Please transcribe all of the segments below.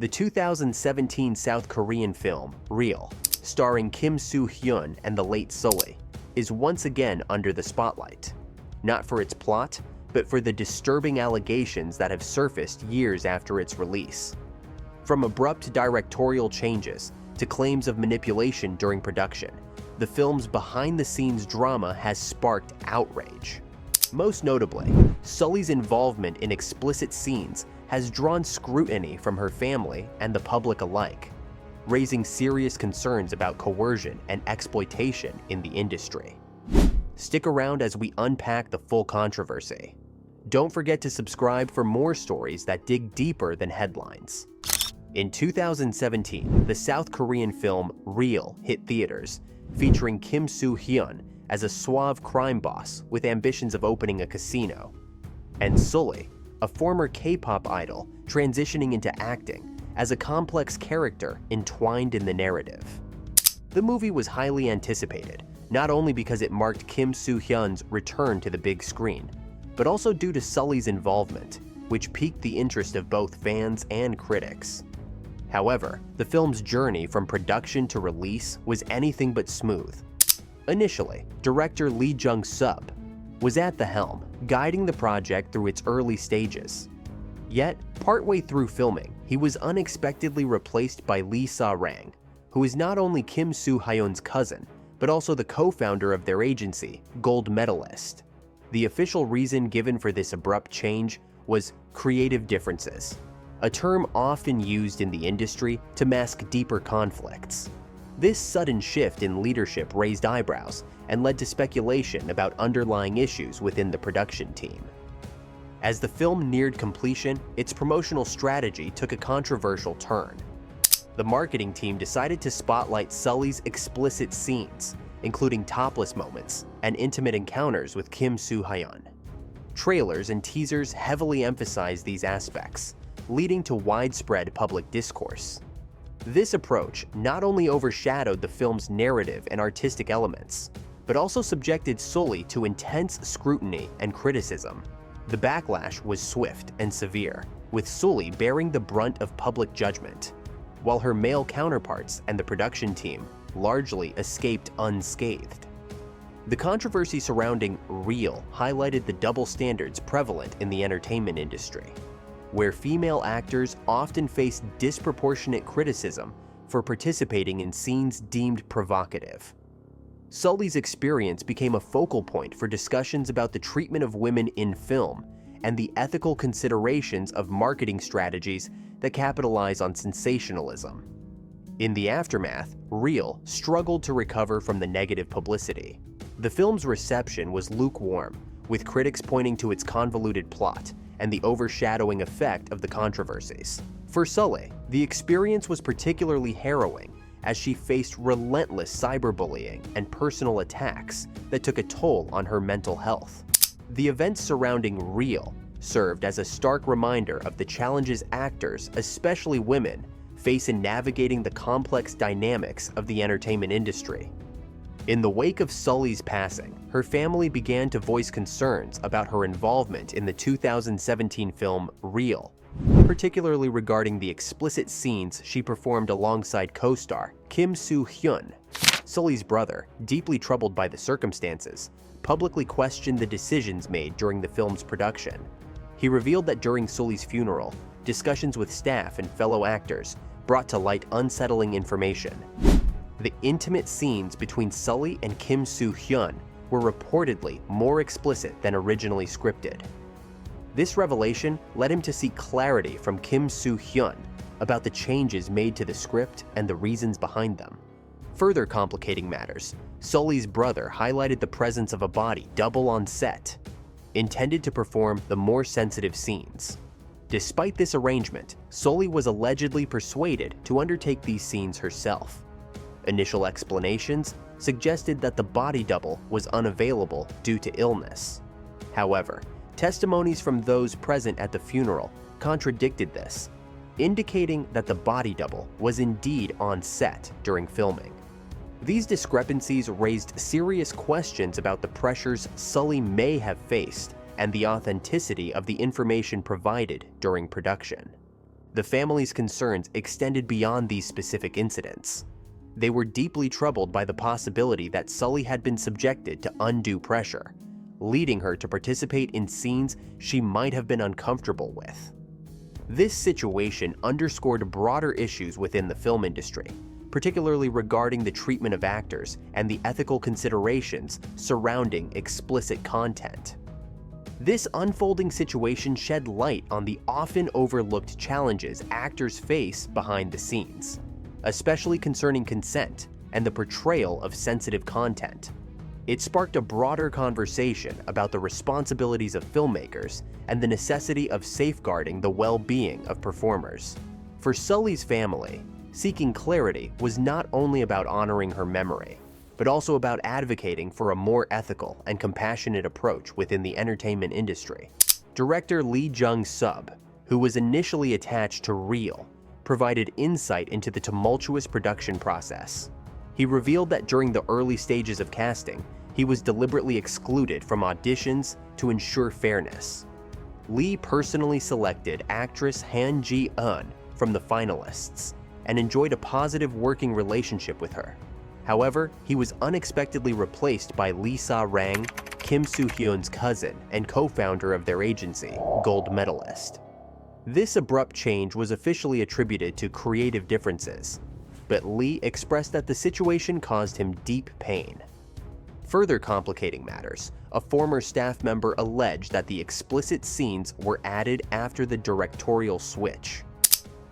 The 2017 South Korean film, Real, starring Soo Hyun and the late Sulli, is once again under the spotlight. Not for its plot, but for the disturbing allegations that have surfaced years after its release. From abrupt directorial changes to claims of manipulation during production, the film's behind-the-scenes drama has sparked outrage. Most notably, Sulli's involvement in explicit scenes has drawn scrutiny from her family and the public alike, raising serious concerns about coercion and exploitation in the industry. Stick around as we unpack the full controversy. Don't forget to subscribe for more stories that dig deeper than headlines. In 2017, the South Korean film Real hit theaters, featuring Soo Hyun as a suave crime boss with ambitions of opening a casino, and Sulli, a former K-pop idol transitioning into acting as a complex character entwined in the narrative. The movie was highly anticipated, not only because it marked Soo Hyun's return to the big screen, but also due to Sulli's involvement, which piqued the interest of both fans and critics. However, the film's journey from production to release was anything but smooth. Initially, director Lee Jung-sub was at the helm, guiding the project through its early stages. Yet, partway through filming, he was unexpectedly replaced by Lee Sa-rang, who is not only Soo Hyun's cousin, but also the co-founder of their agency, Gold Medalist. The official reason given for this abrupt change was creative differences, a term often used in the industry to mask deeper conflicts. This sudden shift in leadership raised eyebrows and led to speculation about underlying issues within the production team. As the film neared completion, its promotional strategy took a controversial turn. The marketing team decided to spotlight Sulli's explicit scenes, including topless moments and intimate encounters with Soo Hyun. Trailers and teasers heavily emphasized these aspects, leading to widespread public discourse. This approach not only overshadowed the film's narrative and artistic elements, but also subjected Sulli to intense scrutiny and criticism. The backlash was swift and severe, with Sulli bearing the brunt of public judgment, while her male counterparts and the production team largely escaped unscathed. The controversy surrounding Real highlighted the double standards prevalent in the entertainment industry, where female actors often face disproportionate criticism for participating in scenes deemed provocative. Sulli's experience became a focal point for discussions about the treatment of women in film and the ethical considerations of marketing strategies that capitalize on sensationalism. In the aftermath, Real struggled to recover from the negative publicity. The film's reception was lukewarm, with critics pointing to its convoluted plot and the overshadowing effect of the controversies. For Sulli, the experience was particularly harrowing as she faced relentless cyberbullying and personal attacks that took a toll on her mental health. The events surrounding Real served as a stark reminder of the challenges actors, especially women, face in navigating the complex dynamics of the entertainment industry. In the wake of Sulli's passing, her family began to voice concerns about her involvement in the 2017 film Real, particularly regarding the explicit scenes she performed alongside co-star Soo Hyun. Sulli's brother, deeply troubled by the circumstances, publicly questioned the decisions made during the film's production. He revealed that during Sulli's funeral, discussions with staff and fellow actors brought to light unsettling information. The intimate scenes between Sulli and Soo Hyun were reportedly more explicit than originally scripted. This revelation led him to seek clarity from Soo Hyun about the changes made to the script and the reasons behind them. Further complicating matters, Sulli's brother highlighted the presence of a body double on set, intended to perform the more sensitive scenes. Despite this arrangement, Sulli was allegedly persuaded to undertake these scenes herself. Initial explanations suggested that the body double was unavailable due to illness. However, testimonies from those present at the funeral contradicted this, indicating that the body double was indeed on set during filming. These discrepancies raised serious questions about the pressures Sulli may have faced and the authenticity of the information provided during production. The family's concerns extended beyond these specific incidents. They were deeply troubled by the possibility that Sulli had been subjected to undue pressure, leading her to participate in scenes she might have been uncomfortable with. This situation underscored broader issues within the film industry, particularly regarding the treatment of actors and the ethical considerations surrounding explicit content. This unfolding situation shed light on the often overlooked challenges actors face behind the scenes, especially concerning consent and the portrayal of sensitive content. It sparked a broader conversation about the responsibilities of filmmakers and the necessity of safeguarding the well-being of performers. For Sulli's family, seeking clarity was not only about honoring her memory, but also about advocating for a more ethical and compassionate approach within the entertainment industry. Director Lee Jung-sub, who was initially attached to Reel, provided insight into the tumultuous production process. He revealed that during the early stages of casting, he was deliberately excluded from auditions to ensure fairness. Lee personally selected actress Han Ji-eun from the finalists and enjoyed a positive working relationship with her. However, he was unexpectedly replaced by Lee Sa-rang, Kim Soo Hyun's cousin and co-founder of their agency, gold medalist. This abrupt change was officially attributed to creative differences, but Lee expressed that the situation caused him deep pain. Further complicating matters, a former staff member alleged that the explicit scenes were added after the directorial switch.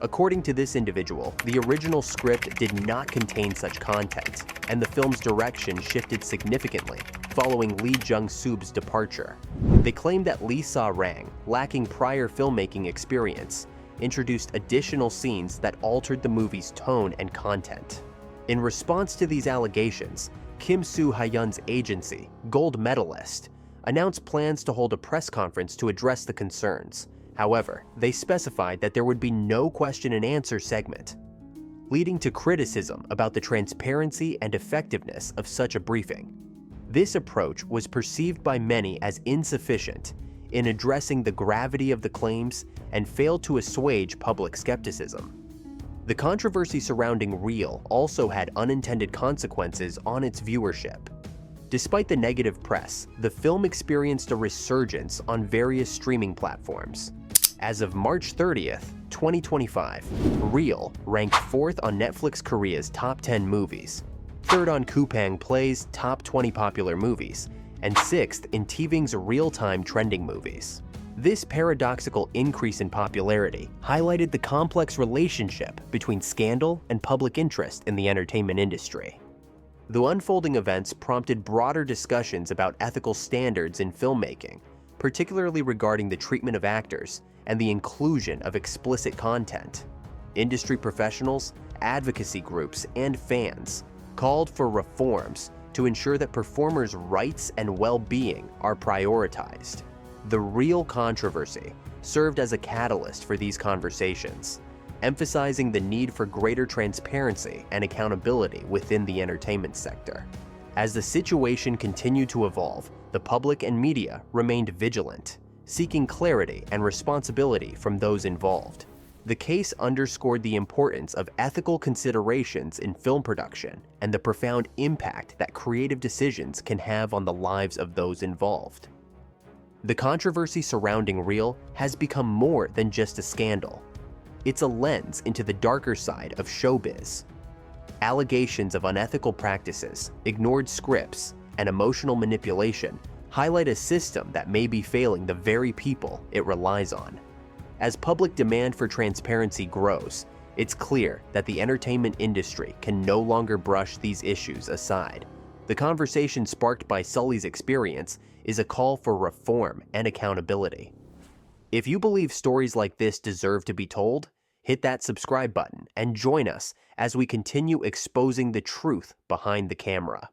According to this individual, the original script did not contain such content, and the film's direction shifted significantly following Lee Jung-sub's departure. They claimed that Lee Sa-rang, lacking prior filmmaking experience, introduced additional scenes that altered the movie's tone and content. In response to these allegations, Kim Soo Hyun's agency, gold medalist, announced plans to hold a press conference to address the concerns. However, they specified that there would be no question and answer segment, leading to criticism about the transparency and effectiveness of such a briefing. This approach was perceived by many as insufficient in addressing the gravity of the claims and failed to assuage public skepticism. The controversy surrounding Reel also had unintended consequences on its viewership. Despite the negative press, the film experienced a resurgence on various streaming platforms. As of March 30th, 2025, Reel ranked 4th on Netflix Korea's top 10 movies, 3rd on Coupang Play's top 20 popular movies, and 6th in TVing's real-time trending movies. This paradoxical increase in popularity highlighted the complex relationship between scandal and public interest in the entertainment industry. The unfolding events prompted broader discussions about ethical standards in filmmaking, particularly regarding the treatment of actors and the inclusion of explicit content. Industry professionals, advocacy groups, and fans called for reforms to ensure that performers' rights and well-being are prioritized. The Reel controversy served as a catalyst for these conversations, emphasizing the need for greater transparency and accountability within the entertainment sector. As the situation continued to evolve, the public and media remained vigilant, seeking clarity and responsibility from those involved. The case underscored the importance of ethical considerations in film production and the profound impact that creative decisions can have on the lives of those involved. The controversy surrounding Reel has become more than just a scandal. It's a lens into the darker side of showbiz. Allegations of unethical practices, ignored scripts, and emotional manipulation highlight a system that may be failing the very people it relies on. As public demand for transparency grows, it's clear that the entertainment industry can no longer brush these issues aside. The conversation sparked by Sulli's experience is a call for reform and accountability. If you believe stories like this deserve to be told, hit that subscribe button and join us as we continue exposing the truth behind the camera.